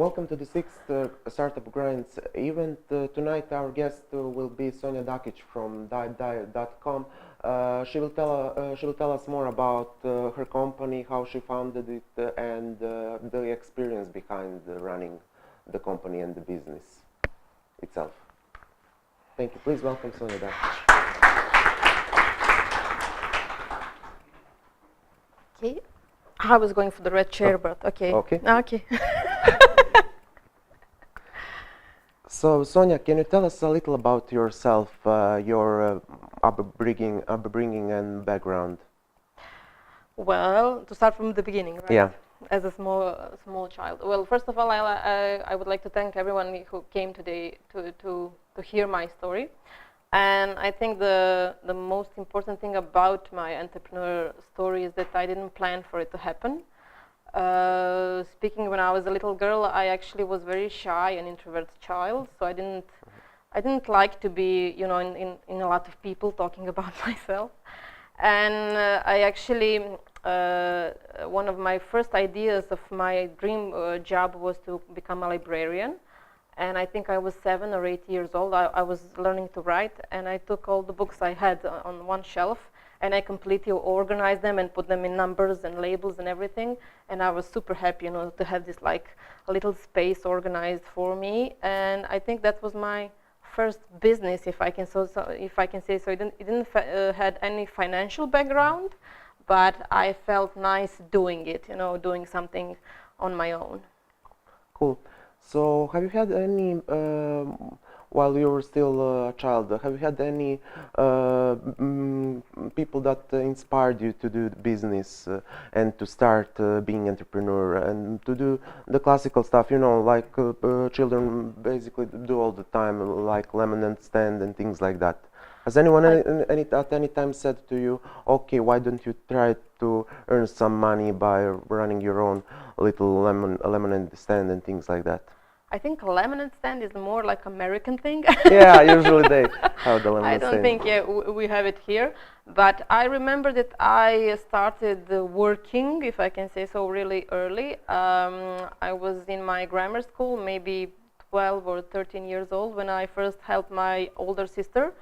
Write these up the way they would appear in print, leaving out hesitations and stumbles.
Welcome to the sixth Startup Grinds event. Tonight our guest will be Sonja Dakic from DajDaj.com. She will tell us more about her company, how she founded it, and the experience behind running the company and the business itself. Thank you. Please welcome Sonja Dakic. Okay. I was going for the red chair, but okay. Okay. Okay. So, Sonja, can you tell us a little about yourself, your upbringing and background? Well, to start from the beginning, right? Yeah. As a small child. Well, first of all, I would like to thank everyone who came today to hear my story. And I think the most important thing about my entrepreneur story is that I didn't plan for it to happen. Speaking when I was a little girl, I actually was very shy and introverted child, so I didn't like to be, you know, in a lot of people talking about myself. And I actually one of my first ideas of my dream job was to become a librarian. And I think I was 7 or 8 years old. I was learning to write, and I took all the books I had on one shelf, and I completely organized them and put them in numbers and labels and everything. And I was super happy, you know, to have this like a little space organized for me. And I think that was my first business, if I can say so. It didn't had any financial background, but I felt nice doing it, you know, doing something on my own. Cool. So, have you had any, while you were still a child, have you had any people that inspired you to do business and to start being entrepreneur and to do the classical stuff, you know, like children basically do all the time, like lemonade stand and things like that? Has anyone at any time said to you, okay, why don't you try to earn some money by running your own little lemonade stand and things like that? I think lemonade stand is more like American thing. Yeah, usually they have the lemonade stand. I don't think we have it here. But I remember that I started working, if I can say so, really early. I was in my grammar school, maybe 12 or 13 years old, when I first helped my older sister.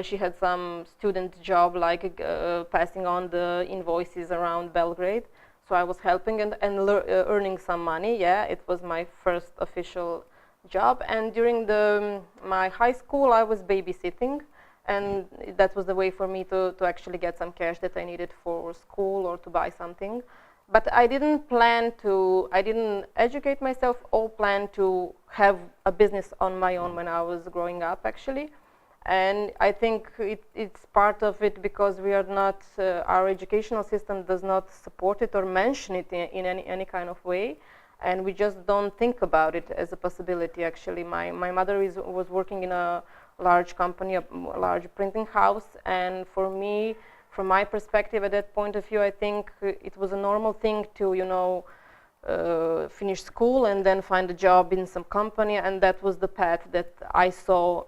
She had some student job, like passing on the invoices around Belgrade. So I was helping and earning some money. Yeah, it was my first official job. And during my high school, I was babysitting, and that was the way for me to actually get some cash that I needed for school or to buy something. But I didn't educate myself or plan to have a business on my own when I was growing up, actually. And I think it's part of it because we are not, our educational system does not support it or mention it in any kind of way. And we just don't think about it as a possibility, actually. My mother was working in a large company, a large printing house. And for me, from my perspective at that point of view, I think it was a normal thing to, you know, finish school and then find a job in some company, and that was the path that I saw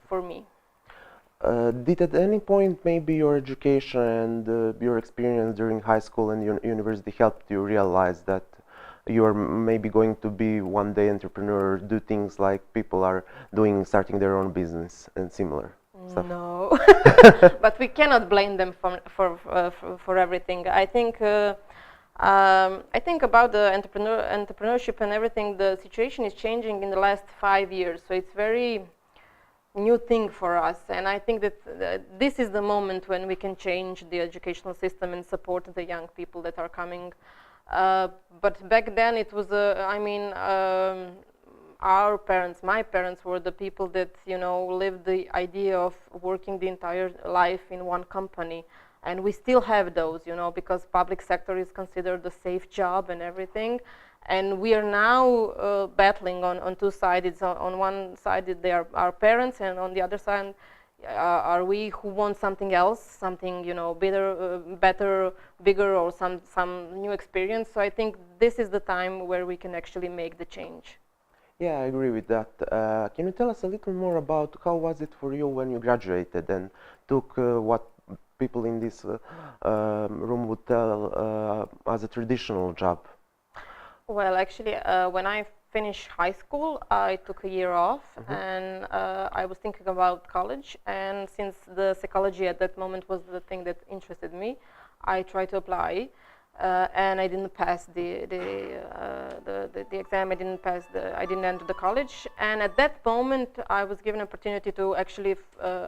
for me. Did at any point maybe your education and your experience during high school and university helped you realize that you are maybe going to be one day entrepreneur, do things like people are doing, starting their own business and similar stuff? No, but we cannot blame them for everything. I think about the entrepreneurship and everything. The situation is changing in the last 5 years, so it's very new thing for us. And I think that this is the moment when we can change the educational system and support the young people that are coming. But back then it was, our parents, my parents were the people that, you know, lived the idea of working the entire life in one company. And we still have those, you know, because public sector is considered a safe job and everything. And we are now battling on two sides. On one side, they are our parents, and on the other side, are we who want something else, something, you know, better, bigger, or some new experience. So I think this is the time where we can actually make the change. Yeah, I agree with that. Can you tell us a little more about how was it for you when you graduated and took what people in this room would tell as a traditional job? Well, actually, when I finish high school, I took a year off, and I was thinking about college. And since the psychology at that moment was the thing that interested me, I tried to apply, and I didn't pass the exam. I didn't enter the college. And at that moment, I was given an opportunity to actually.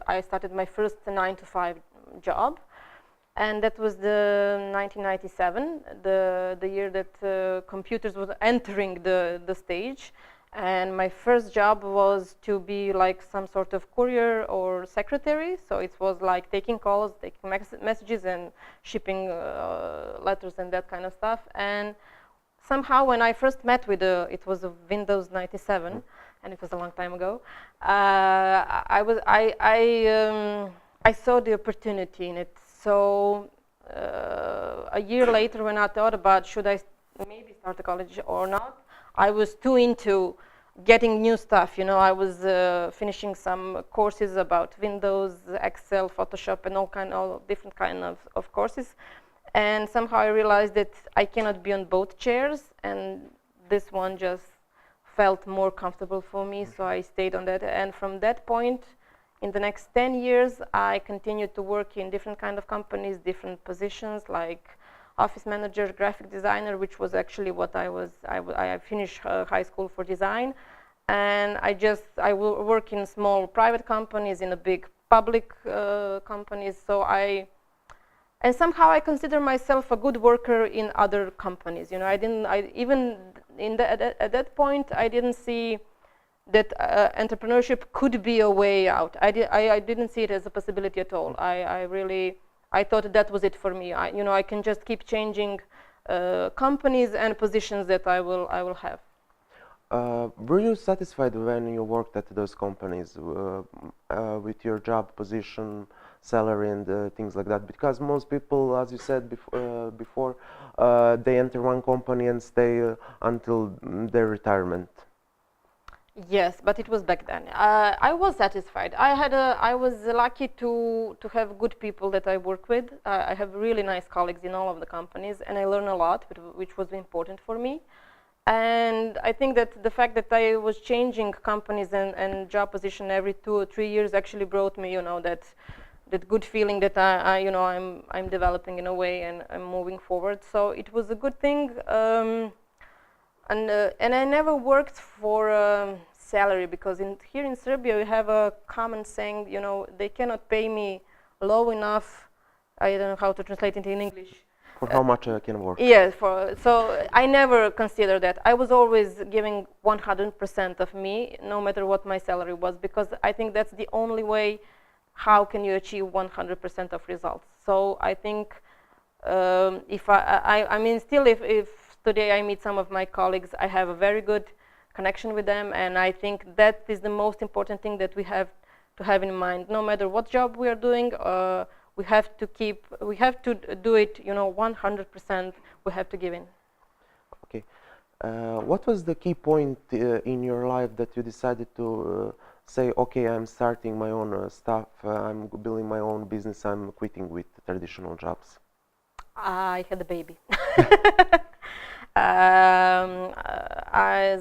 I started my first 9-to-5 job. And that was the 1997, the year that computers was entering the stage. And my first job was to be like some sort of courier or secretary. So it was like taking calls, taking messages, and shipping letters and that kind of stuff. And somehow, when I first met with it was a Windows 97, and it was a long time ago. I saw the opportunity in it. So a year later, when I thought about should I maybe start a college or not, I was too into getting new stuff. You know, I was finishing some courses about Windows, Excel, Photoshop, and all different kind of courses. And somehow I realized that I cannot be on both chairs, and this one just felt more comfortable for me. So I stayed on that, and from that point, in the next 10 years, I continued to work in different kind of companies, different positions, like office manager, graphic designer, which was actually what I was. I finished high school for design, and I will work in small private companies, in a big public companies. And somehow I consider myself a good worker in other companies. You know, at that point, I didn't see that entrepreneurship could be a way out. I didn't see it as a possibility at all. I thought that was it for me. I can just keep changing companies and positions that I will have. Were you satisfied when you worked at those companies with your job position, salary, and things like that? Because most people, as you said before, they enter one company and stay until their retirement. Yes, but it was back then. I was satisfied. I was lucky to have good people that I work with. I have really nice colleagues in all of the companies, and I learn a lot, which was important for me. And I think that the fact that I was changing companies and job position every 2 or 3 years actually brought me, that good feeling that I'm developing in a way, and I'm moving forward. So it was a good thing. And I never worked for salary, because here in Serbia we have a common saying, they cannot pay me low enough. I don't know how to translate it in English. For how much I can work? Yes, so I never considered that. I was always giving 100% of me, no matter what my salary was, because I think that's the only way how can you achieve 100% of results. So I think if today I meet some of my colleagues, I have a very good connection with them, and I think that is the most important thing that we have to have in mind. No matter what job we are doing, we have to do it, 100%. We have to give in. Okay. What was the key point in your life that you decided to say, okay, I'm starting my own stuff, I'm building my own business, I'm quitting with traditional jobs? I had a baby.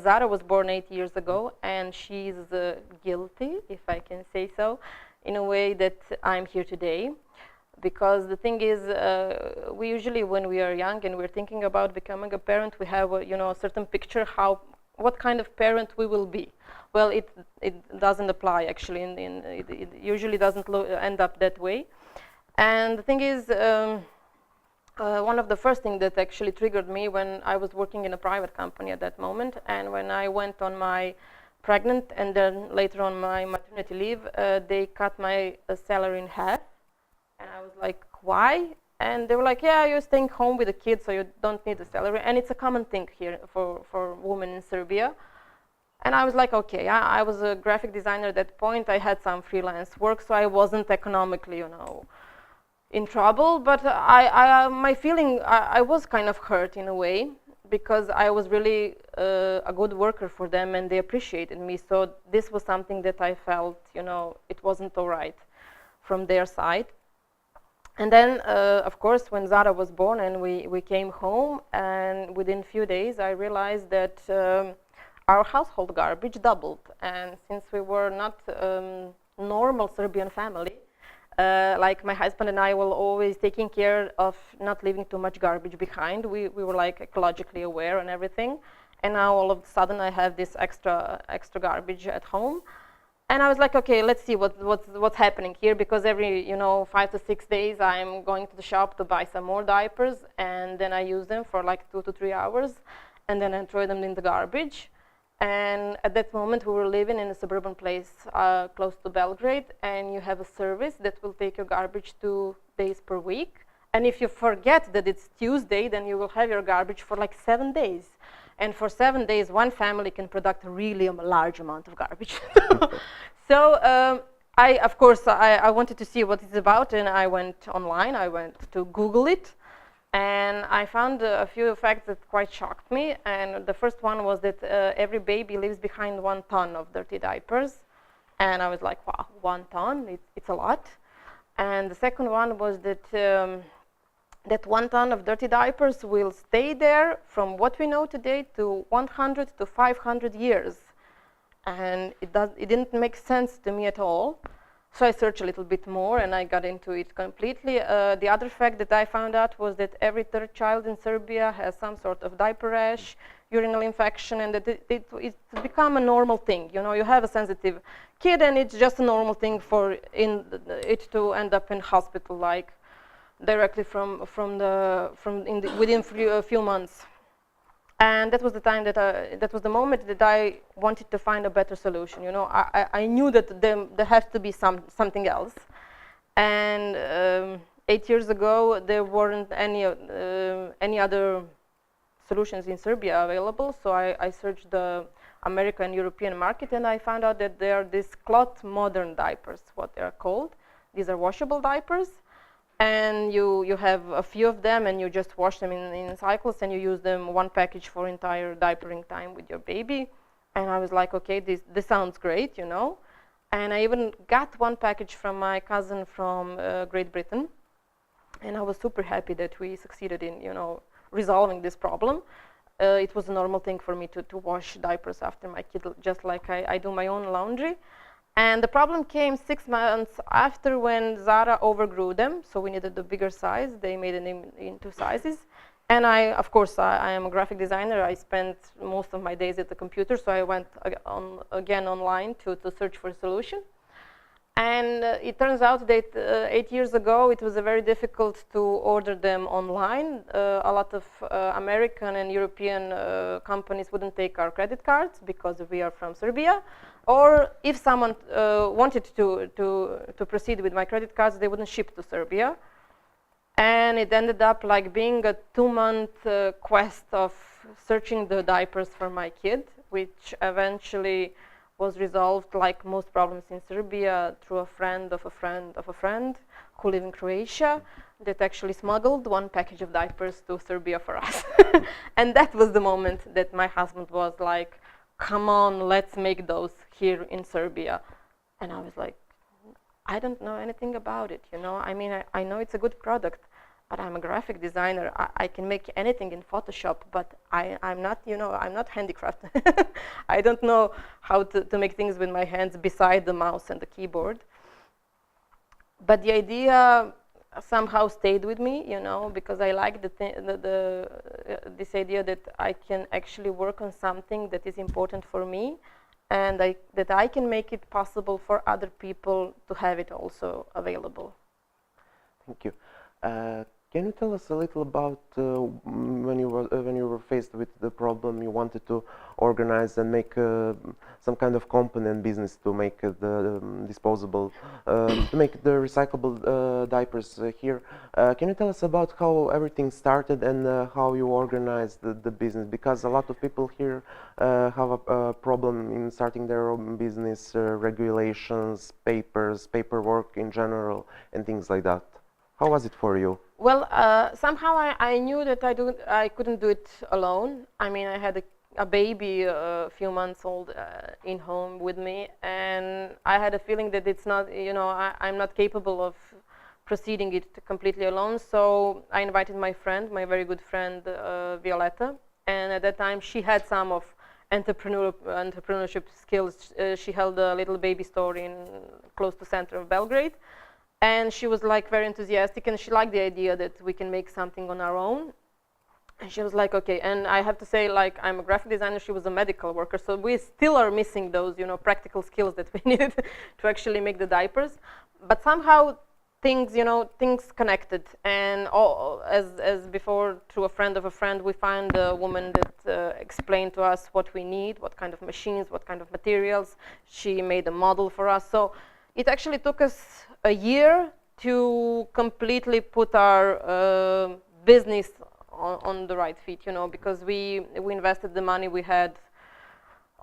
Zara was born 8 years ago, and she's guilty, if I can say so, in a way that I'm here today. Because the thing is, we usually, when we are young and we're thinking about becoming a parent, we have a certain picture what kind of parent we will be. Well, it doesn't apply actually. It usually doesn't end up that way. And the thing is, one of the first things that actually triggered me when I was working in a private company at that moment, and when I went on my pregnant and then later on my maternity leave, they cut my salary in half. And I was like, why? And they were like, yeah, you're staying home with the kids, so you don't need a salary. And it's a common thing here for women in Serbia. And I was like, okay, I was a graphic designer at that point. I had some freelance work, so I wasn't economically, in trouble. But my feeling, I was kind of hurt in a way, because I was really a good worker for them, and they appreciated me. So this was something that I felt, it wasn't all right from their side. And then, of course, when Zara was born and we came home, and within a few days I realized that our household garbage doubled. And since we were not normal Serbian family, like my husband and I were always taking care of not leaving too much garbage behind. We were like ecologically aware and everything. And now all of a sudden I have this extra garbage at home. And I was like, okay, let's see what's happening here, because every 5 to 6 days I'm going to the shop to buy some more diapers, and then I use them for like 2 to 3 hours, and then I throw them in the garbage. And at that moment, we were living in a suburban place close to Belgrade, and you have a service that will take your garbage 2 days per week. And if you forget that it's Tuesday, then you will have your garbage for like 7 days. And for 7 days, one family can produce really a large amount of garbage. So of course, I wanted to see what it's about, and I went online. I went to Google it. And I found a few facts that quite shocked me. And the first one was that every baby leaves behind 1 ton of dirty diapers. And I was like, wow, 1 ton, it's a lot. And the second one was that that 1 ton of dirty diapers will stay there from what we know today to 100 to 500 years. And it didn't make sense to me at all. So I searched a little bit more, and I got into it completely. The other fact that I found out was that every 3rd child in Serbia has some sort of diaper rash, urinary infection, and that it's become a normal thing. You have a sensitive kid, and it's just a normal thing for it to end up in hospital, like directly within a few months. And that was the time that was the moment that I wanted to find a better solution. I knew that there has to be something else. And 8 years ago, there weren't any other solutions in Serbia available. So I searched the American and European market, and I found out that there are these cloth modern diapers, what they are called. These are washable diapers. And you have a few of them, and you just wash them in cycles, and you use them 1 package for entire diapering time with your baby. And I was like, okay, this sounds great, And I even got 1 package from my cousin from Great Britain. And I was super happy that we succeeded in, resolving this problem. It was a normal thing for me to wash diapers after my kid, just like I do my own laundry. And the problem came 6 months after, when Zara overgrew them, so we needed a bigger size. They made it in 2 sizes. And of course, I am a graphic designer. I spent most of my days at the computer, so I went again online to search for a solution. And it turns out that 8 years ago, it was very difficult to order them online. A lot of American and European companies wouldn't take our credit cards because we are from Serbia. Or if someone wanted to proceed with my credit cards, they wouldn't ship to Serbia. And it ended up like being a 2-month quest of searching the diapers for my kid, which eventually was resolved, like most problems in Serbia, through a friend of a friend of a friend who live in Croatia that actually smuggled 1 package of diapers to Serbia for us. And that was the moment that my husband was like, come on, let's make those here in Serbia. And I was like, I don't know anything about it, I mean, I know it's a good product, but I'm a graphic designer. I can make anything in Photoshop, but I'm not, I'm not handicraft. I don't know how to make things with my hands beside the mouse and the keyboard. But the idea somehow stayed with me, because I like this idea that I can actually work on something that is important for me, and that I can make it possible for other people to have it also available. Thank you. Can you tell us a little about when you were faced with the problem you wanted to organize and make some kind of component business to make the disposable, to make the recyclable diapers here? Can you tell us about how everything started and how you organized the business? Because a lot of people here have a problem in starting their own business, regulations, paperwork in general, and things like that. How was it for you? Well, somehow I knew that I couldn't do it alone. I mean, I had a baby a few months old in home with me, and I had a feeling that it's not, I'm not capable of proceeding it completely alone. So I invited my friend, my very good friend, Violetta, and at that time she had some of entrepreneurship skills. She held a little baby store in close to center of Belgrade, and she was like very enthusiastic, and she liked the idea that we can make something on our own. And she was like, okay. And I have to say, like, I'm a graphic designer, she was a medical worker, so we still are missing those, you know, practical skills that we needed to actually make the diapers. But somehow things, you know, things connected. And as before, through a friend of a friend, we found a woman that explained to us what we need, what kind of machines, what kind of materials. She made a model for us. So it actually took us a year to completely put our business on the right feet, you know, because we invested the money we had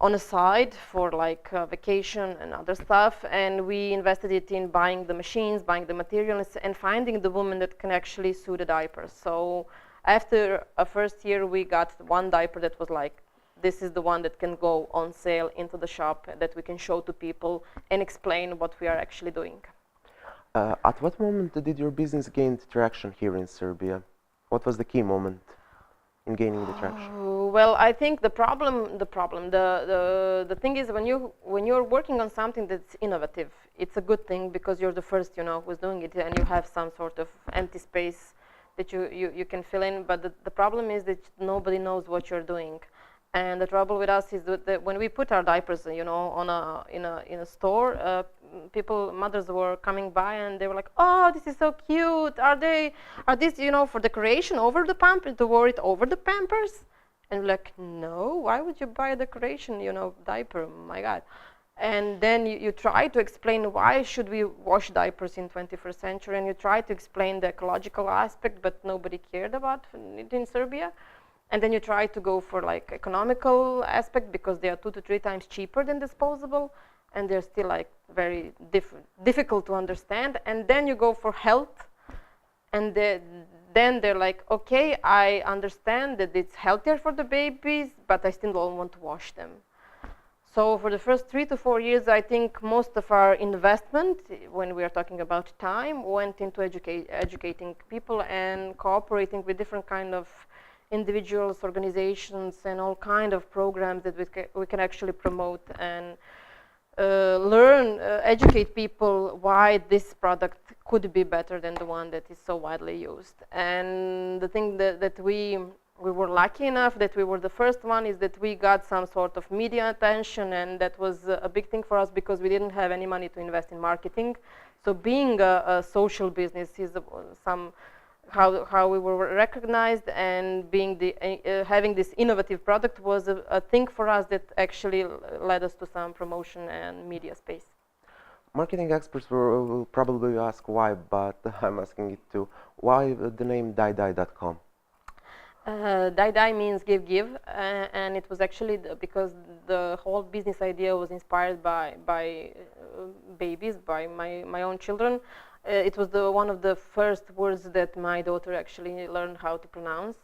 on a side for like vacation and other stuff, and we invested it in buying the machines, buying the materials, and finding the woman that can actually sew the diapers. So after a first year, we got one diaper that was like, this is the one that can go on sale into the shop, that we can show to people and explain what we are actually doing. At what moment did your business gain traction here in Serbia? What was the key moment in gaining the traction? Well, I think the thing is, when you're working on something that's innovative, it's a good thing because you're the first, you know, who's doing it, and you have some sort of empty space that you can fill in. But the problem is that nobody knows what you're doing. And the trouble with us is that when we put our diapers, you know, in a store, mothers were coming by and they were like, "Oh, this is so cute. Are these, you know, for decoration over the pamper, to wear it over the Pampers?" And we're like, "No, why would you buy a decoration, you know, diaper? My God." And then you try to explain why should we wash diapers in 21st century, and you try to explain the ecological aspect, but nobody cared about it in Serbia. And then you try to go for like economical aspect because they are 2 to 3 times cheaper than disposable, and they're still like very difficult to understand. And then you go for health, and then they're like, okay, I understand that it's healthier for the babies, but I still don't want to wash them. So for the first 3 to 4 years, I think most of our investment, when we are talking about time, went into educating people and cooperating with different kind of individuals, organizations, and all kind of programs that we can actually promote and educate people why this product could be better than the one that is so widely used. And the thing that we were lucky enough that we were the first one is that we got some sort of media attention, and that was a big thing for us because we didn't have any money to invest in marketing. So being a social business is how we were recognized, and being having this innovative product was a thing for us that actually led us to some promotion and media space. Marketing experts will probably ask why, but I'm asking it too. Why the name DajDaj.com? DajDaj means give, and it was actually because the whole business idea was inspired by babies, by my own children. It was one of the first words that my daughter actually learned how to pronounce,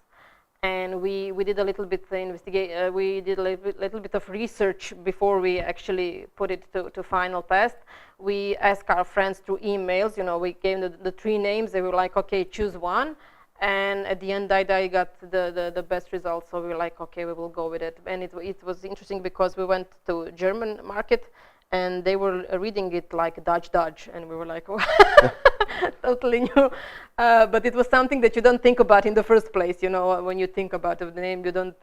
and we did a little bit we did a little bit of research before we actually put it to final test. We asked our friends through emails, you know, we gave the 3 names. They were like, okay, choose one, and at the end DajDaj got the best results, so we were like, okay, we will go with it. And it was interesting because we went to German market, and they were reading it like DajDaj, and we were like, oh, totally new. But it was something that you don't think about in the first place, you know, when you think about the name, you don't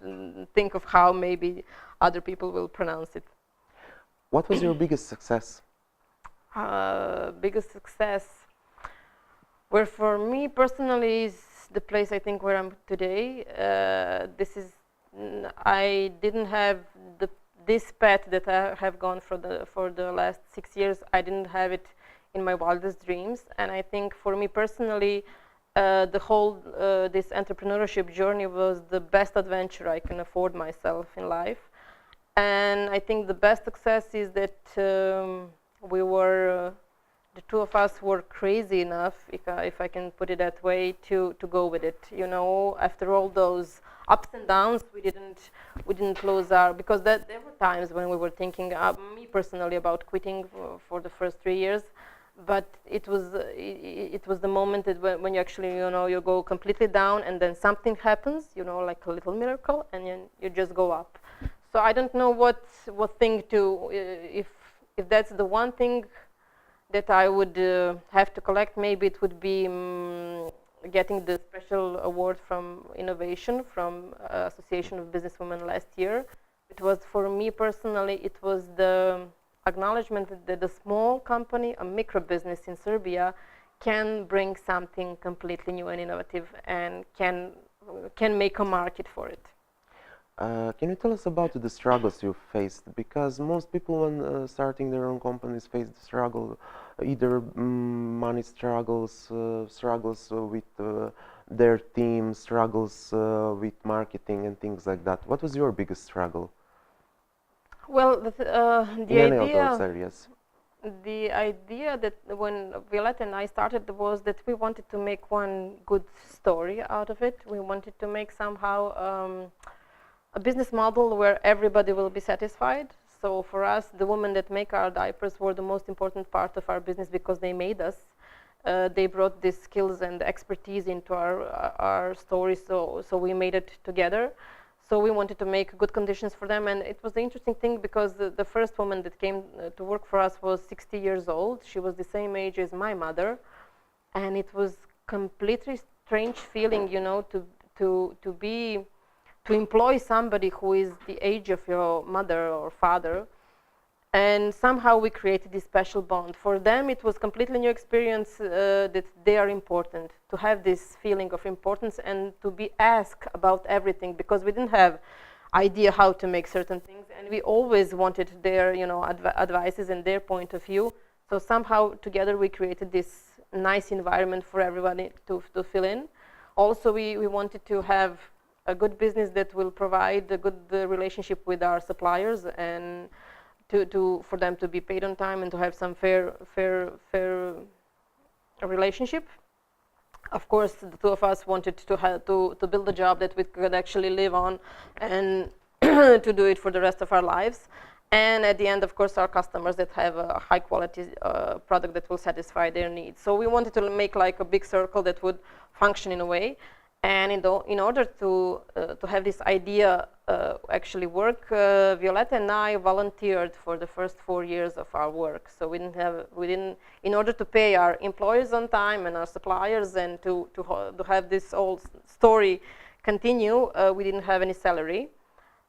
think of how maybe other people will pronounce it. What was your biggest success? Biggest success? Well, for me personally is the place I think where I'm today. I didn't have this path that I have gone for the last 6 years. I didn't have it in my wildest dreams, and I think for me personally, the whole this entrepreneurship journey was the best adventure I can afford myself in life. And I think the best success is that the 2 of us were crazy enough, if I can put it that way, to go with it. You know, after all those ups and downs, we didn't close because there were times when we were thinking, me personally, about quitting for the first 3 years. But it was the moment that when you actually, you know, you go completely down, and then something happens, you know, like a little miracle, and you just go up. So I don't know what thing to, if that's the one thing that I would have to collect, maybe it would be getting the special award from innovation from Association of Businesswomen last year. It was, for me personally, it was the acknowledgement that the small company, a micro business in Serbia, can bring something completely new and innovative, and can make a market for it. Can you tell us about the struggles you faced? Because most people, when starting their own companies, face the struggle, either money struggles, struggles with their team, struggles with marketing and things like that. What was your biggest struggle Well, in any of those areas? The idea that when Violetta and I started was that we wanted to make one good story out of it. We wanted to make somehow a business model where everybody will be satisfied. So for us, the women that make our diapers were the most important part of our business because they made us. They brought these skills and expertise into our story, so we made it together. So we wanted to make good conditions for them, and it was the interesting thing because the first woman that came to work for us was 60 years old. She was the same age as my mother, and it was completely strange feeling, you know, to employ somebody who is the age of your mother or father, and somehow we created this special bond. For them, it was completely new experience that they are important, to have this feeling of importance and to be asked about everything, because we didn't have idea how to make certain things, and we always wanted their, you know, advices and their point of view. So somehow together we created this nice environment for everybody to fill in. Also, we wanted to have a good business that will provide a good relationship with our suppliers, and for them to be paid on time and to have some fair relationship. Of course, the two of us wanted to build a job that we could actually live on and to do it for the rest of our lives. And at the end, of course, our customers that have a high quality product that will satisfy their needs. So we wanted to make like a big circle that would function in a way. And in order to have this idea actually work, Violetta and I volunteered for the first 4 years of our work. So in order to pay our employees on time and our suppliers, and to have this whole story continue, we didn't have any salary.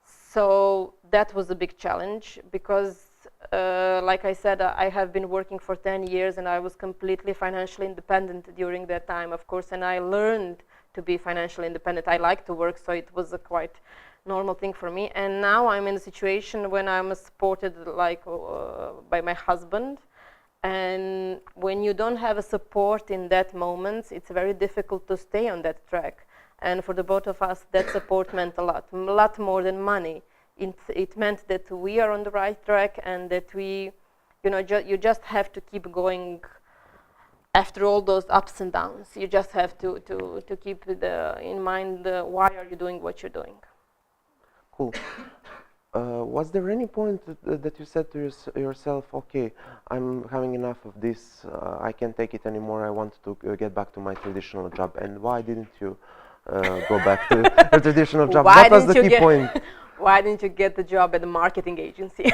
So that was a big challenge because, like I said, I have been working for 10 years and I was completely financially independent during that time, of course, and I learned to be financially independent. I like to work, so it was a quite normal thing for me. And now I'm in a situation when I'm supported like by my husband. And when you don't have a support in that moment, it's very difficult to stay on that track. And for the both of us, that support meant a lot more than money. It meant that we are on the right track, and that we, you know, you just have to keep going. After all those ups and downs, you just have to keep in mind why are you doing what you're doing. Cool. Was there any point that you said to yourself, okay, I'm having enough of this, I can't take it anymore, I want to get back to my traditional job? And why didn't you go back to your traditional job? What was the key point? Why didn't you get the job at the marketing agency?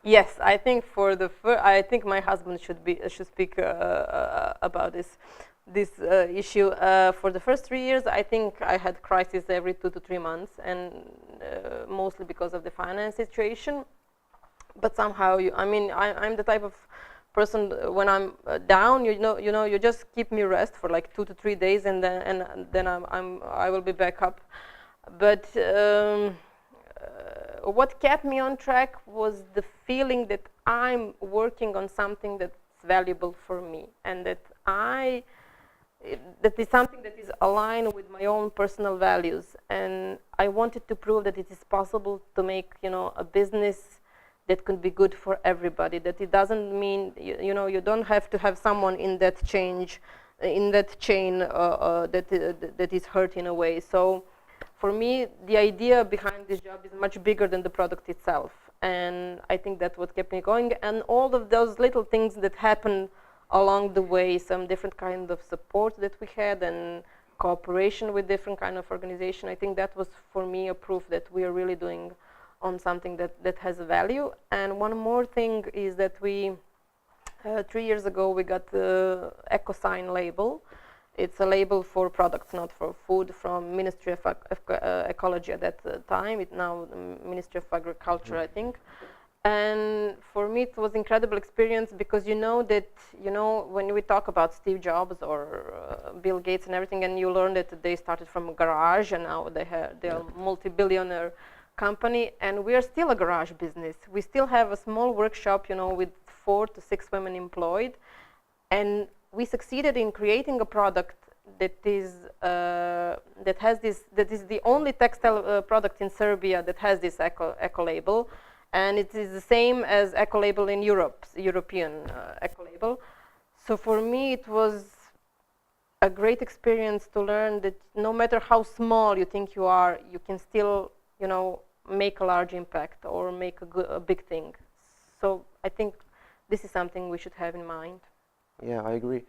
Yes, I think I think my husband should speak about this issue. For the first 3 years, I think I had crisis every 2 to 3 months, and mostly because of the finance situation. But somehow, I'm the type of person when I'm down, you just keep me rest for like 2 to 3 days, and then I will be back up. But what kept me on track was the feeling that I'm working on something that's valuable for me, and that is something that is aligned with my own personal values. And I wanted to prove that it is possible to make, a business that could be good for everybody. That it doesn't mean, you don't have to have someone in that chain that is hurt in a way. So for me, the idea behind this job is much bigger than the product itself. And I think that's what kept me going. And all of those little things that happened along the way, some different kind of support that we had, and cooperation with different kind of organization, I think that was for me a proof that we are really doing on something that has a value. And one more thing is that we 3 years ago we got the EcoSign label. It's a label for products, not for food, from Ministry of Ecology at that time. It's now the Ministry of Agriculture, I think. And for me, it was incredible experience because that when we talk about Steve Jobs or Bill Gates and everything, and you learn that they started from a garage and now they're a multi-billionaire company, and we are still a garage business. We still have a small workshop, with 4 to 6 women employed, and we succeeded in creating a product that is the only textile product in Serbia that has this eco label. And it is the same as eco label in Europe, European eco label. So for me, it was a great experience to learn that no matter how small you think you are, you can still, make a large impact or make a big thing. So I think this is something we should have in mind. Yeah, I agree.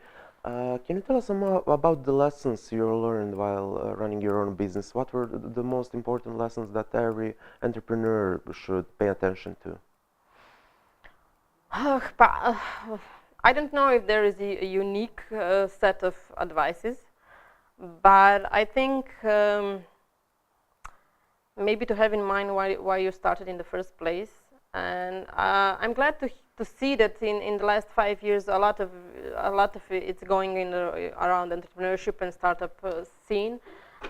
Can you tell us more about the lessons you learned while running your own business? What were the most important lessons that every entrepreneur should pay attention to? I don't know if there is a unique set of advices, but I think maybe to have in mind why you started in the first place. And I'm glad to see that in the last 5 years a lot of it's going in around entrepreneurship and startup scene,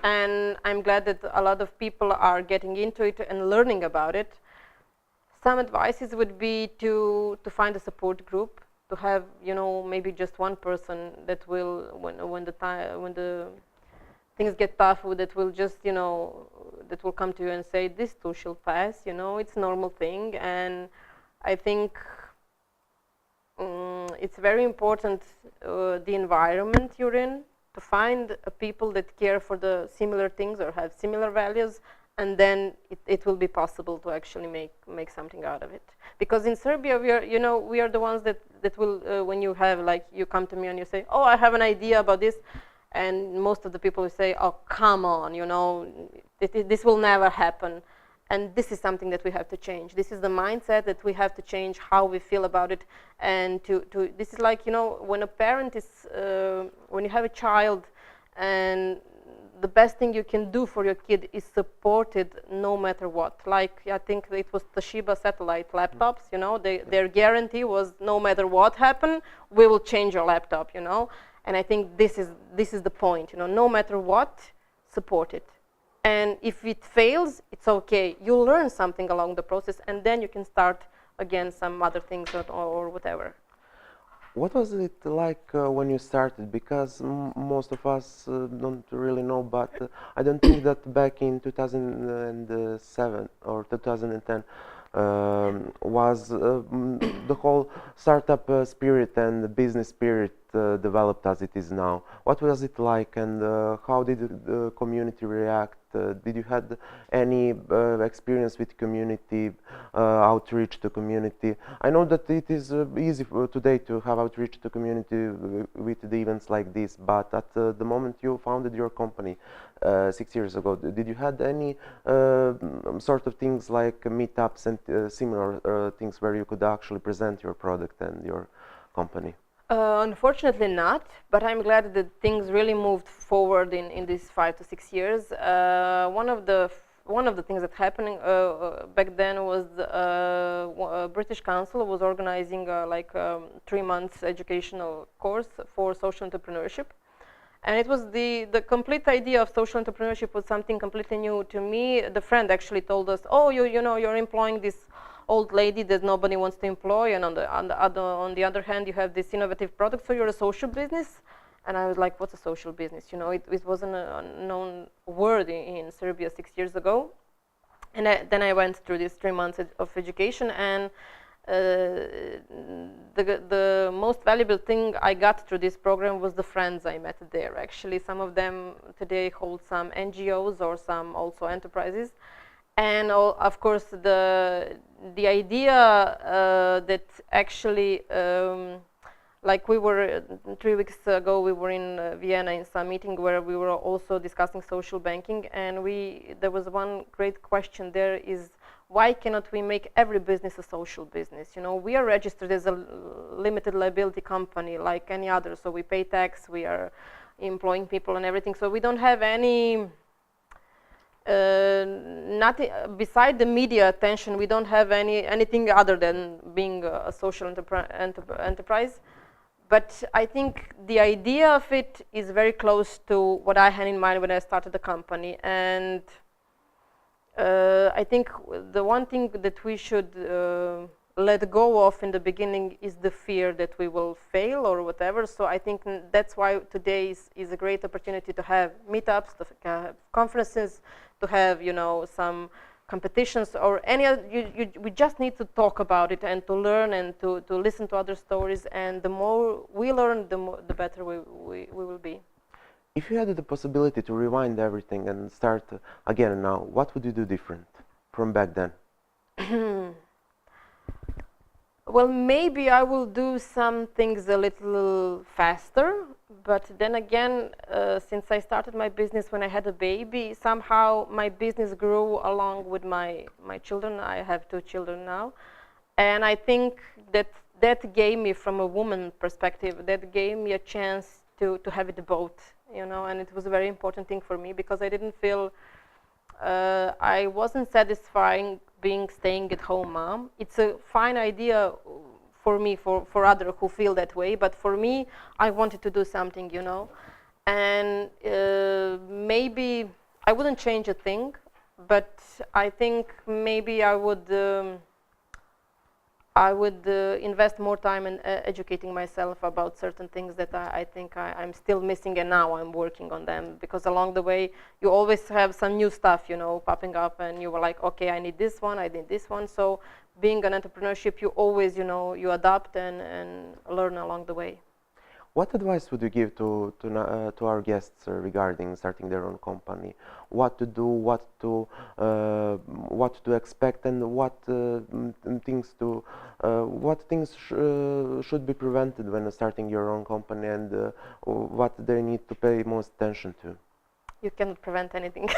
and I'm glad that a lot of people are getting into it and learning about it. Some advices would be to find a support group, to have maybe just one person that will when the things get tough, that will just that will come to you and say, this too shall pass, it's a normal thing. And I think it's very important the environment you're in, to find people that care for the similar things or have similar values, and then it will be possible to actually make something out of it. Because in Serbia we are the ones that will when you have, like, you come to me and you say, oh, I have an idea about this, and most of the people will say, oh, come on, this will never happen. And this is something that we have to change. This is the mindset that we have to change, how we feel about it. And this is like, when a parent is, when you have a child, and the best thing you can do for your kid is support it no matter what. Like, I think it was Toshiba satellite laptops, their guarantee was, no matter what happened, we will change your laptop, And I think this is the point, no matter what, support it. And if it fails, it's okay. You'll learn something along the process, and then you can start again some other things or whatever. What was it like when you started? Because most of us don't really know, but I don't think that back in 2007 or 2010 was the whole startup spirit and the business spirit developed as it is now. What was it like, and how did the community react? Did you had any experience with community, outreach to community? I know that it is easy today to have outreach to community with the events like this, but at the moment you founded your company 6 years ago, did you had any sort of things like meetups and similar things where you could actually present your product and your company? Unfortunately not, but I'm glad that things really moved forward in these 5 to 6 years. One of the things that happened back then was British Council was organizing 3 months educational course for social entrepreneurship. And it was the complete idea of social entrepreneurship was something completely new to me. The friend actually told us, oh, you're employing this old lady that nobody wants to employ, and on the other hand you have this innovative product, so you're a social business. And I was like, what's a social business? It wasn't a known word in Serbia 6 years ago. And then I went through these 3 months of education, and the most valuable thing I got through this program was the friends I met there. Actually, some of them today hold some NGOs or some also enterprises. And of course, the idea that actually, like we were 3 weeks ago, we were in Vienna in some meeting where we were also discussing social banking, and there was one great question there is, why cannot we make every business a social business? You know, we are registered as a limited liability company like any other, so we pay tax, we are employing people and everything, so we don't have any nothing beside the media attention. We don't have anything other than being a social enterprise. But I think the idea of it is very close to what I had in mind when I started the company. And I think the one thing that we should let go of in the beginning is the fear that we will fail or whatever. So I think that's why today is a great opportunity to have meetups, to have conferences, to have, you know, some competitions or any other. We just need to talk about it and to learn and to listen to other stories. And the more we learn, the better we will be. If you had the possibility to rewind everything and start again now, what would you do different from back then? Well, maybe I will do some things a little faster, but then again, since I started my business when I had a baby, somehow my business grew along with my children. I have 2 children now, and I think that gave me, from a woman perspective, that gave me a chance to have it both, you know, and it was a very important thing for me because I didn't feel I wasn't satisfying staying at home mom. It's a fine idea for me, for others who feel that way, but for me, I wanted to do something, you know, and maybe I wouldn't change a thing, but I think maybe I would invest more time in educating myself about certain things that I think I'm still missing, and now I'm working on them, because along the way you always have some new stuff, you know, popping up, and you were like, okay, I need this one, I need this one. So being an entrepreneurship, you always, you know, you adapt and learn along the way. What advice would you give to our guests regarding starting their own company? What to do, what to expect, and what things should be prevented when starting your own company, and what they need to pay most attention to? You cannot prevent anything.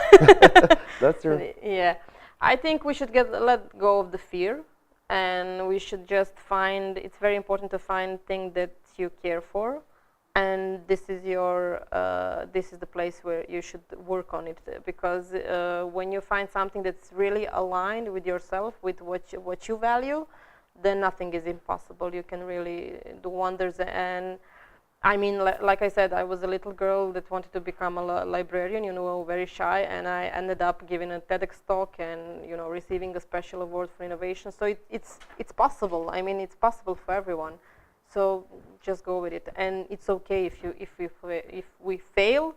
That's true. Yeah, I think we should let go of the fear, and we should just find. It's very important to find things that you care for, and this is the place where you should work on it, because when you find something that's really aligned with yourself, with what you value, then nothing is impossible. You can really do wonders. And I mean, like I said, I was a little girl that wanted to become a librarian, you know, very shy, and I ended up giving a TEDx talk and, you know, receiving a special award for innovation. So it's possible. I mean, it's possible for everyone. So just go with it, and it's okay if we fail,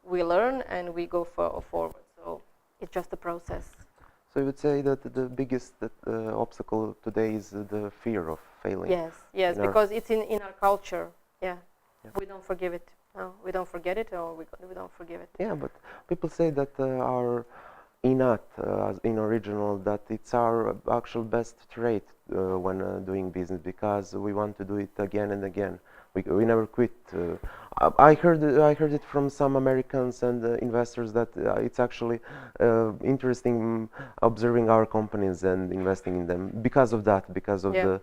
we learn and we go forward. So it's just a process. So you would say that the biggest obstacle today is the fear of failing. Yes, because it's in our culture. Yeah. We don't forgive it. No, we don't forget it, or we don't forgive it. Yeah, but people say that our innate, in original, that it's our actual best trait when doing business, because we want to do it again and again. We never quit. I heard it from some Americans and investors that it's actually interesting observing our companies and investing in them because of that, because of the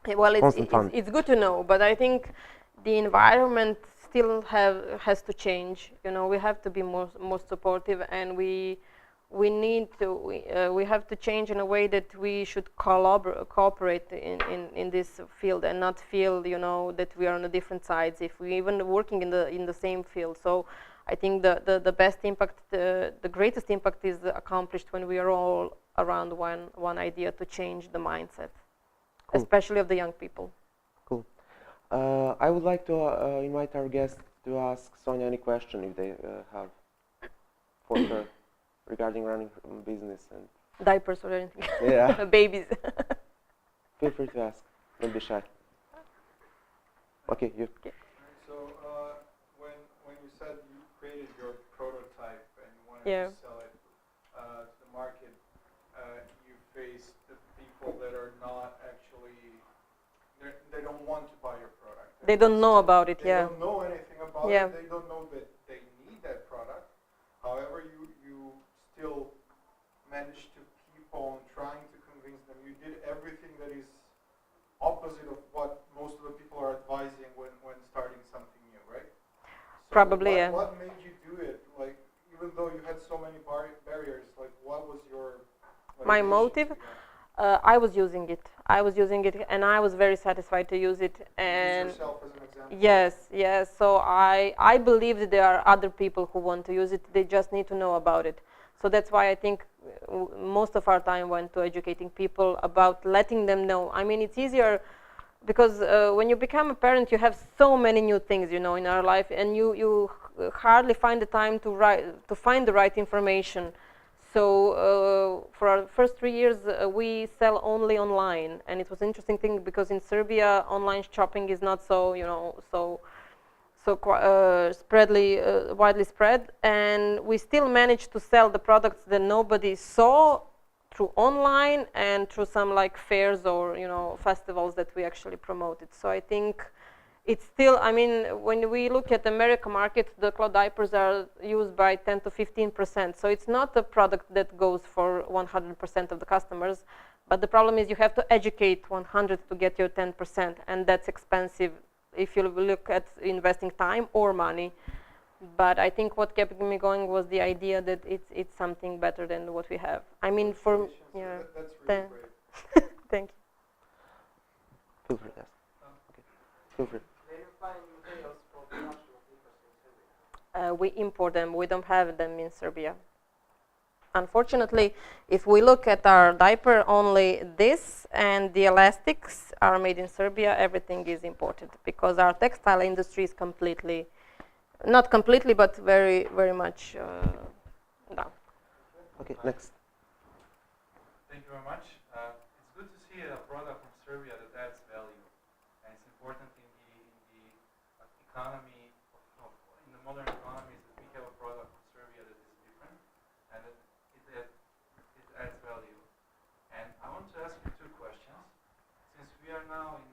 constant fun. It's good to know, but I think the environment still has to change. You know, we have to be more supportive, and we have to change in a way that we should cooperate in this field, and not feel, you know, that we are on the different sides if we even working in the same field. So I think the best impact, the greatest impact is accomplished when we are all around one idea to change the mindset, especially of the young people. Cool. I would like to invite our guests to ask Sonja any question if they have for her regarding running a business and diapers or anything. Yeah. Babies. Feel free to ask. Don't be shy. Okay, you. Okay. So when you said you created your prototype and you wanted to sell it to the market, you faced the people that are not actually, they don't want to buy your product. They don't know about it. They don't know anything about it. They don't know that they need that product. However, you still managed to keep on Probably, yeah. What made you do it? Like, even though you had so many barriers, like, what was your My motivation motive? to- yeah. I was using it. I was using it, and I was very satisfied to use it. And Use yourself as an example. yes, yes. So I believe that there are other people who want to use it. They just need to know about it. So that's why I think most of our time went to educating people about letting them know. I mean, it's easier because when you become a parent, you have so many new things, in our life, and you hardly find the time to find the right information. So for our first 3 years, we sell only online, and it was an interesting thing because in Serbia, online shopping is not so, widely spread, and we still managed to sell the products that nobody saw through online and through some like fairs or festivals that we actually promoted. So I think it's still, I mean, when we look at the America market, the cloth diapers are used by 10 to 15%. So it's not a product that goes for 100% of the customers, but the problem is you have to educate 100 to get your 10%, and that's expensive if you look at investing time or money. But I think what kept me going was the idea that it's something better than what we have. I mean, for yeah, That's really great. thank you. Feel free to ask. Okay. Feel free. Where you find materials for production of Diapers in Serbia? We import them. We don't have them in Serbia. Unfortunately, if we look at our diaper, only this and the elastics are made in Serbia. Everything is imported because our textile industry is completely, not completely, but very, very much down. Okay, next. Thank you very much. It's good to see a product from Serbia that adds value, and it's important in the economy, in the modern economies, that we have a product from Serbia that is different, and that it adds value. And I want to ask you two questions. Since we are now in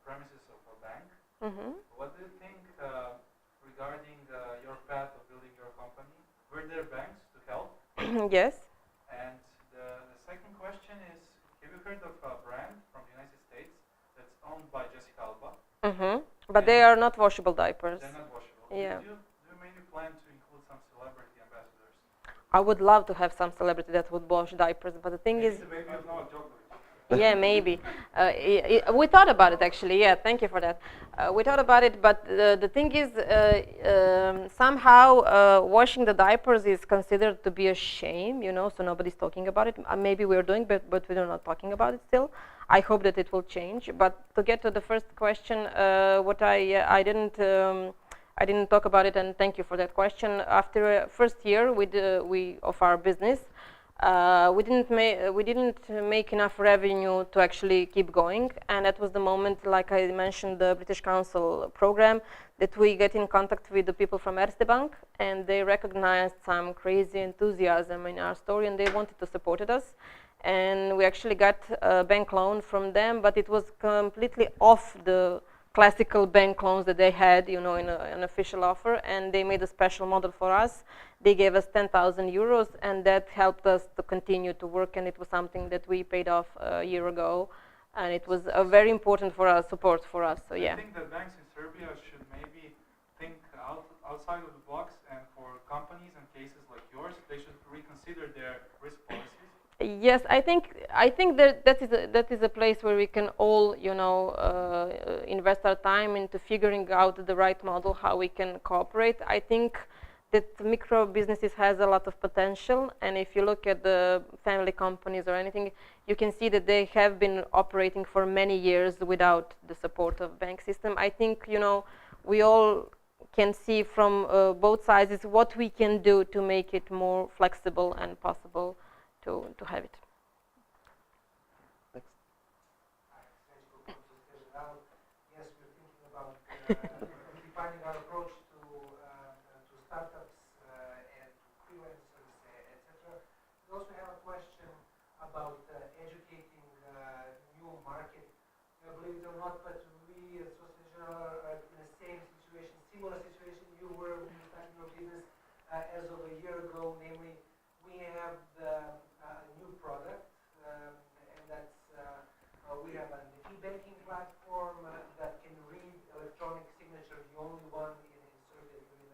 premises of a bank, what do you think regarding your path of building your company? Were there banks to help? Yes. And the second question is, have you heard of a brand from the United States that's owned by Jessica Alba? But they are not washable diapers. They're not washable. Yeah. Do you maybe plan to include some celebrity ambassadors? I would love to have some celebrity that would wash diapers, but the thing is, Maybe of Novak Djokovic. yeah, maybe. We thought about it actually. Yeah, thank you for that. We thought about it, but the thing is, somehow washing the diapers is considered to be a shame, so nobody's talking about it. Maybe we're doing, but we're not talking about it still. I hope that it will change. But to get to the first question, what I didn't talk about it, and thank you for that question. After first year of our business, we didn't make enough revenue to actually keep going, and that was the moment, like I mentioned, the British Council program, that we get in contact with the people from Erste Bank, and they recognized some crazy enthusiasm in our story, and they wanted to support us, and we actually got a bank loan from them, but it was completely off the classical bank loans that they had, in an official offer, and they made a special model for us. They gave us 10,000 euros, and that helped us to continue to work, and it was something that we paid off a year ago, and it was very important for our support for us. So yeah. I think that banks in Serbia should maybe think outside of the box, and for companies and cases like yours, they should reconsider their risk policies. Yes, I think that is a place where we can all, invest our time into figuring out the right model, how we can cooperate. I think that micro businesses has a lot of potential, and if you look at the family companies or anything, you can see that they have been operating for many years without the support of bank system. I think, we all can see from both sides what we can do to make it more flexible and possible to have it. Next. Yes, we're thinking about defining our approach to startups and to freelancers, etc. We also have a question about educating new market. Believe it or not, but we as Societe Generale are in the same situation, similar situation you were when you started your business as of a year ago. Namely, we have the new product, and that's we have an e-banking platform that can read electronic signature, the only one in Serbia doing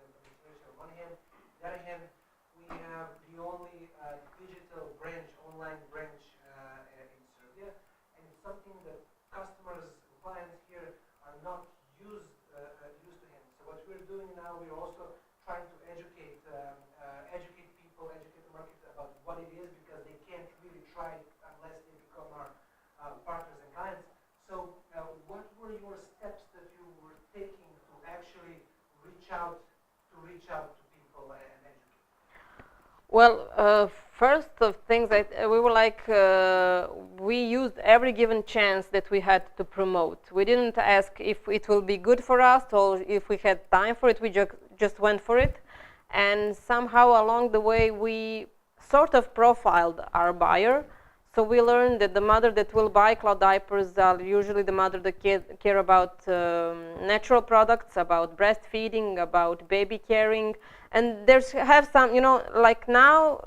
also trying to educate people, educate the market about what it is, because they can't really try it unless they become our partners and clients. So what were your steps that you were taking to actually reach out to people and educate? Well, first of things, we were like, we used every given chance that we had to promote. We didn't ask if it will be good for us or if we had time for it. We just went for it. And somehow along the way, we sort of profiled our buyer. So we learned that the mother that will buy cloth diapers are usually the mother that care about natural products, about breastfeeding, about baby caring. And have some, like now,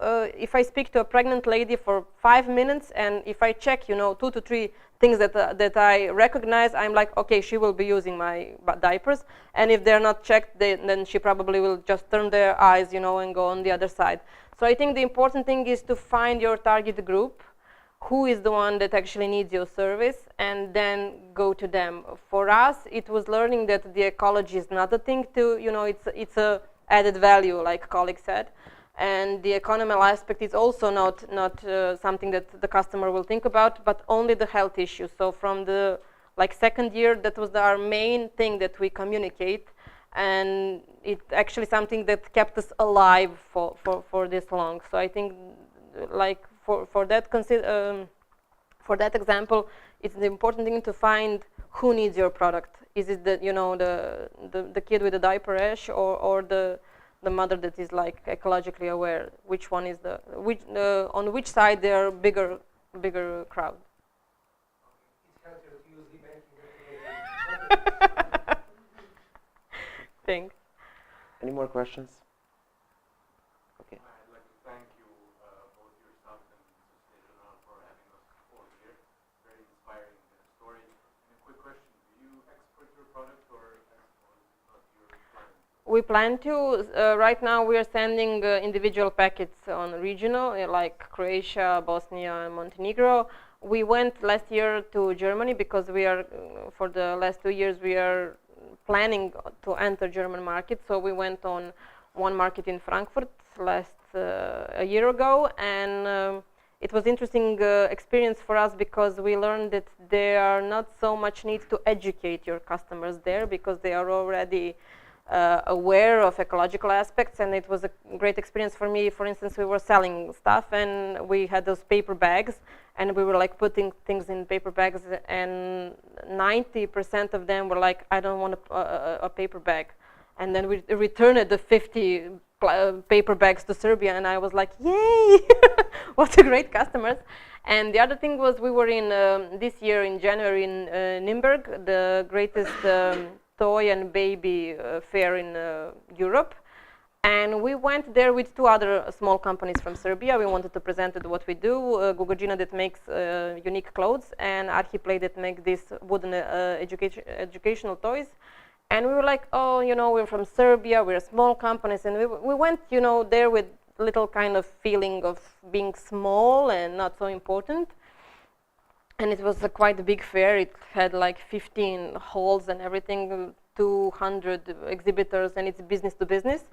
if I speak to a pregnant lady for 5 minutes, and if I check, 2 to 3 things that I recognize, I'm like, okay, she will be using my diapers. And if they're not checked, then she probably will just turn their eyes, and go on the other side. So I think the important thing is to find your target group, who is the one that actually needs your service, and then go to them. For us, it was learning that the ecology is not a thing to, it's a added value, like colleague said, and the economical aspect is also not something that the customer will think about, but only the health issue. So from the second year, that was our main thing that we communicate, and it's actually something that kept us alive for this long. So I think for that example, it's the important thing to find who needs your product. Is it the kid with the diaper rash, or the mother that is like ecologically aware? Which one is on which side they are bigger crowd? It's healthier to use e-banking. Thanks. Any more questions? Okay. I'd like to thank you, both yourself and Societe Generale, for having us all here. Very inspiring story. And a quick question: do you export your product, or is it not your plan? We plan to. Right now, we are sending individual packets on regional, like Croatia, Bosnia, and Montenegro. We went last year to Germany because we are, for the last 2 years, we are planning to enter German market. So we went on one market in Frankfurt a year ago, and it was interesting experience for us because we learned that there are not so much need to educate your customers there because they are already aware of ecological aspects, and it was a great experience for me. For instance, we were selling stuff and we had those paper bags, and we were like putting things in paper bags, and 90% of them were like, I don't want a paper bag. And then we returned the 50 paper bags to Serbia, and I was like, yay! What a great customers. And the other thing was, we were in this year in January in Nuremberg, the greatest toy and baby fair in Europe. And we went there with 2 other small companies from Serbia. We wanted to present what we do, Gugogina that makes unique clothes, and Arhiplay that make these wooden educational toys. And we were like, oh, we're from Serbia, we're small companies, and we went, there with little kind of feeling of being small and not so important. And it was quite a big fair. It had like 15 halls and everything, 200 exhibitors, and it's business to business.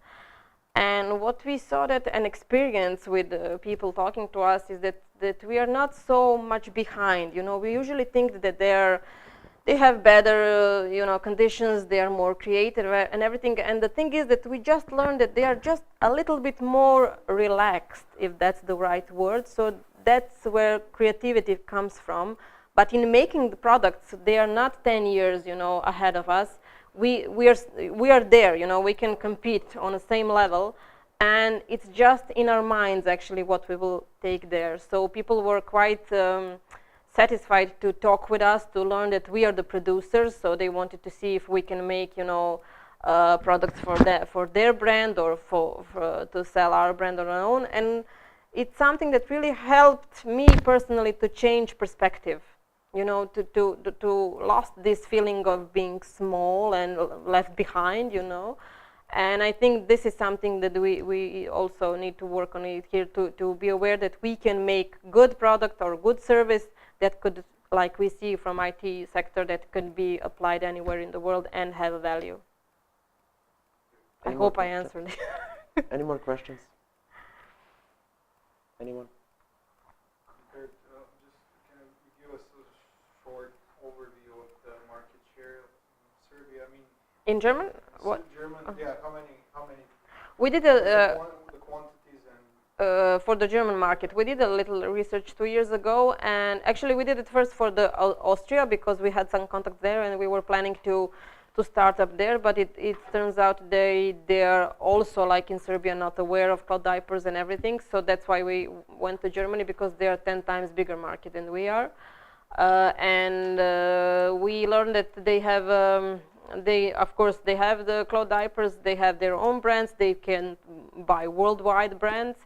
And what we saw and experience with people talking to us is that we are not so much behind. We usually think that they have better conditions, they are more creative and everything. And the thing is that we just learned that they are just a little bit more relaxed, if that's the right word. So that's where creativity comes from. But in making the products, they are not 10 years, ahead of us. We are there, we can compete on the same level, and it's just in our minds actually what we will take there. So people were quite satisfied to talk with us, to learn that we are the producers. So they wanted to see if we can make, products for their brand, or to sell our brand on our own. And it's something that really helped me personally to change perspective. To lost this feeling of being small and left behind, And I think this is something that we also need to work on it here, to be aware that we can make good product or good service that could, like we see from IT sector, that could be applied anywhere in the world and have a value. I Any more hope I questions? answered. Any more questions? Anyone? Compared, just can you give us a short overview of the market share in Serbia? I mean, In German? What? German, Oh. yeah. How many? We did The quantities and. for the German market. We did a little research 2 years ago, and actually we did it first for the Austria because we had some contact there, and we were planning to start up there. But it turns out they are also, like in Serbia, not aware of cloth diapers and everything. So that's why we went to Germany, because they are 10 times bigger market than we are, and we learned that they have. Of course, they have the cloth diapers. They have their own brands. They can buy worldwide brands,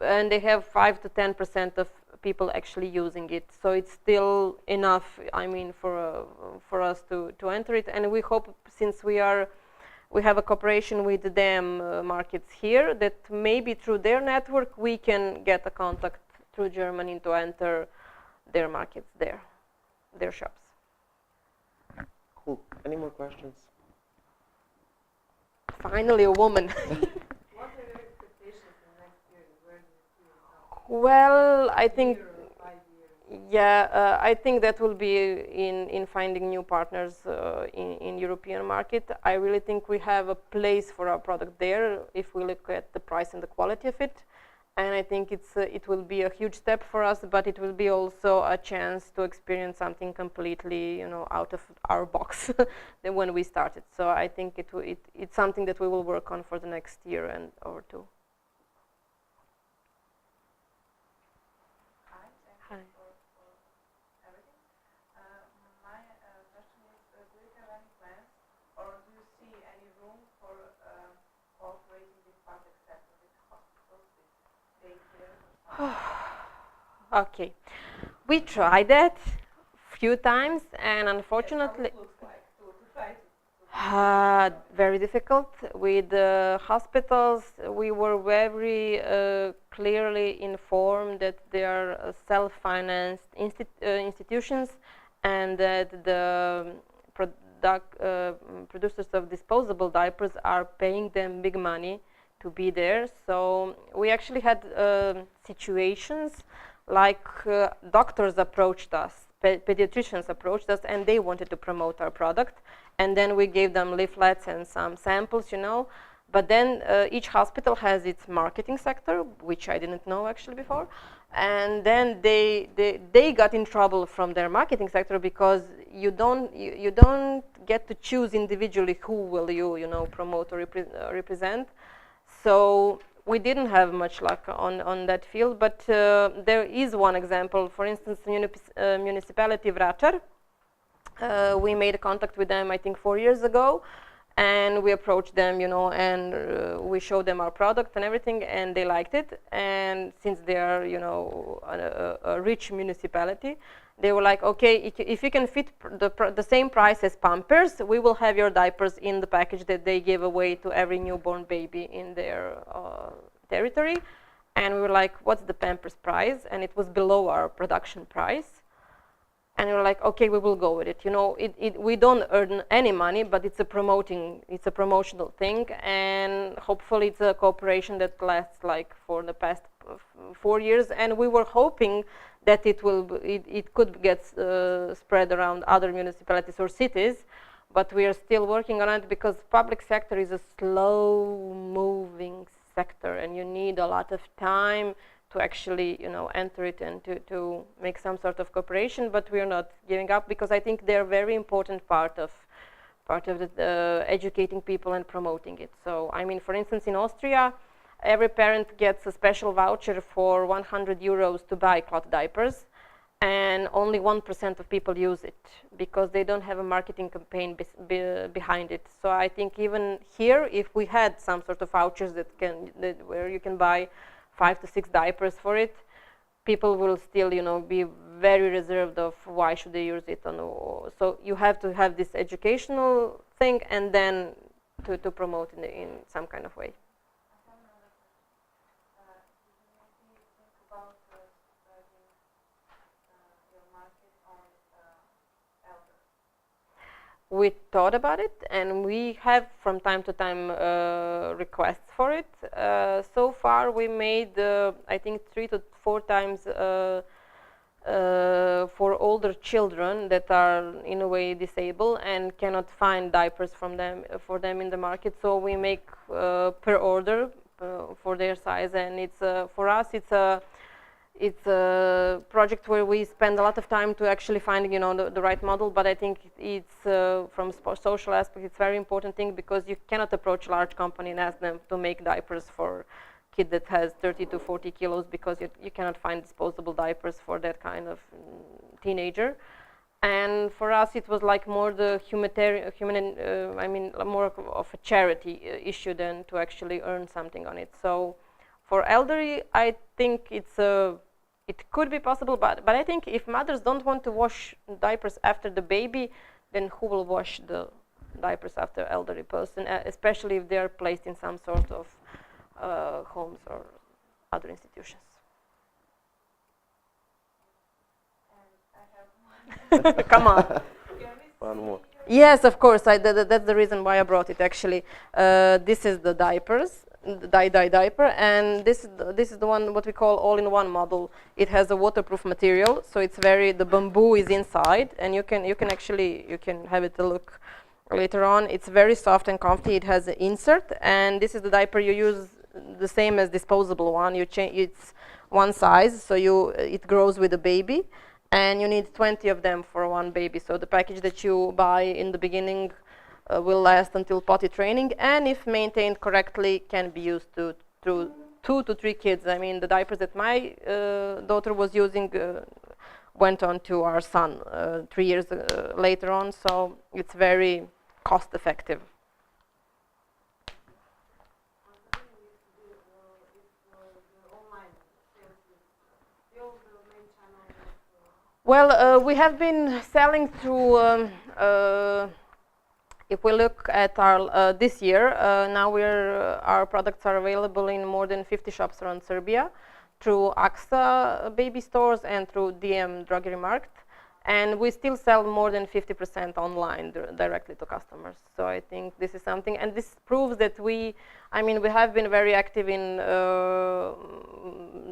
and they have 5 to 10% of people actually using it. So it's still enough, I mean, for us to enter it. And we hope, since we have a cooperation with them markets here, that maybe through their network we can get a contact through Germany to enter their markets there, their shops. Cool. Any more questions? Finally, a woman. What are your expectations in the next year? Where do you see yourself? Well, I think, Year or 5 years? yeah, I think that will be in finding new partners in European market. I really think we have a place for our product there if we look at the price and the quality of it. And I think it will be a huge step for us, but it will be also a chance to experience something completely, out of our box than when we started. So I think it's something that we will work on for the next year or two. Hi, Hi. thank you for everything. My question is, do you have any plans, or do you see any room for cooperating with public sector, with hospitals, with daycare or something? Okay, we tried that a few times, and unfortunately, How it looks like to try to very difficult. With the hospitals, we were very clearly informed that they are self-financed institutions, and that the producers of disposable diapers are paying them big money to be there. So we actually had situations like doctors approached us, pediatricians approached us, and they wanted to promote our product, and then we gave them leaflets and some samples, but then each hospital has its marketing sector, which I didn't know actually before, and then they got in trouble from their marketing sector, because you don't get to choose individually who will you promote or represent. So we didn't have much luck on that field, but there is one example. For instance, municipality Vračar. We made a contact with them, I think 4 years ago, and we approached them, and we showed them our product and everything, and they liked it. And since they are, a rich municipality, they were like, okay, if you can fit the same price as Pampers, we will have your diapers in the package that they give away to every newborn baby in their territory. And we were like, what's the Pampers price? And it was below our production price. And we were like, okay, we will go with it. We don't earn any money, but it's a promotional thing, and hopefully it's a cooperation that lasts like for the past 4 years. And we were hoping that it could get spread around other municipalities or cities, but we are still working on it, because public sector is a slow-moving sector, and you need a lot of time to actually, enter it and to make some sort of cooperation. But we are not giving up, because I think they're a very important part of educating people and promoting it. So, I mean, for instance, in Austria, every parent gets a special voucher for 100 euros to buy cloth diapers, and only 1% of people use it, because they don't have a marketing campaign behind it. So I think even here, if we had some sort of vouchers where you can buy 5 to 6 diapers for it, people will still, be very reserved of why should they use it. So you have to have this educational thing, and then to promote in some kind of way. we thought about it, and we have from time to time requests for it. So far, we made I think 3 to 4 times for older children that are in a way disabled and cannot find diapers for them in the market. So we make per order for their size, and it's for us it's a project where we spend a lot of time to actually finding the right model. But I think it's from social aspect, it's very important thing, because you cannot approach a large company and ask them to make diapers for kid that has 30 to 40 kilos, because you cannot find disposable diapers for that kind of teenager. And for us, it was like more the more of a charity issue than to actually earn something on it. So for elderly, I think it could be possible, but I think if mothers don't want to wash diapers after the baby, then who will wash the diapers after elderly person, especially if they are placed in some sort of homes or other institutions. Come on. One more. Yes, of course. That's the reason why I brought it. Actually, this is the diapers, the DajDaj diaper, and this is the one what we call all-in-one model. It has a waterproof material, so it's the bamboo is inside, and you can have it a look later on. It's very soft and comfy. It has an insert, and this is the diaper you use the same as disposable one. It's one size, so it grows with the baby. And you need 20 of them for one baby. So the package that you buy in the beginning will last until potty training, and if maintained correctly, can be used through 2 to 3 kids. I mean, the diapers that my daughter was using went on to our son 3 years later on, so it's very cost effective. Well, we have been selling through, if we look at our this year, now our products are available in more than 50 shops around Serbia, through AXA baby stores and through DM Drogerie Markt, and we still sell more than 50% online directly to customers. So I think this is something, and this proves that we have been very active in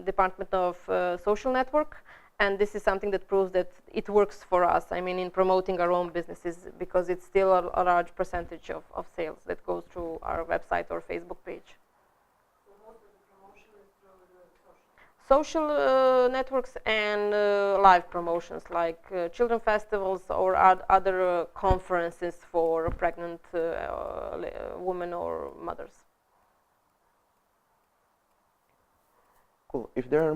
Department of Social Network. And this is something that proves that it works for us, in promoting our own businesses, because it's still a large percentage of sales that goes through our website or Facebook page. So most of the promotion is through the social networks and live promotions, like children festivals or other conferences for pregnant women or mothers. Cool. If there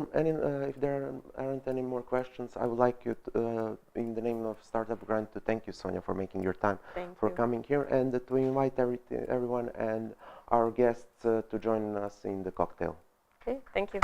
aren't any more questions, I would like you, in the name of Startup Grind, to thank you, Sonja, for making your time, coming here, and to invite everyone and our guests to join us in the cocktail. Okay, thank you.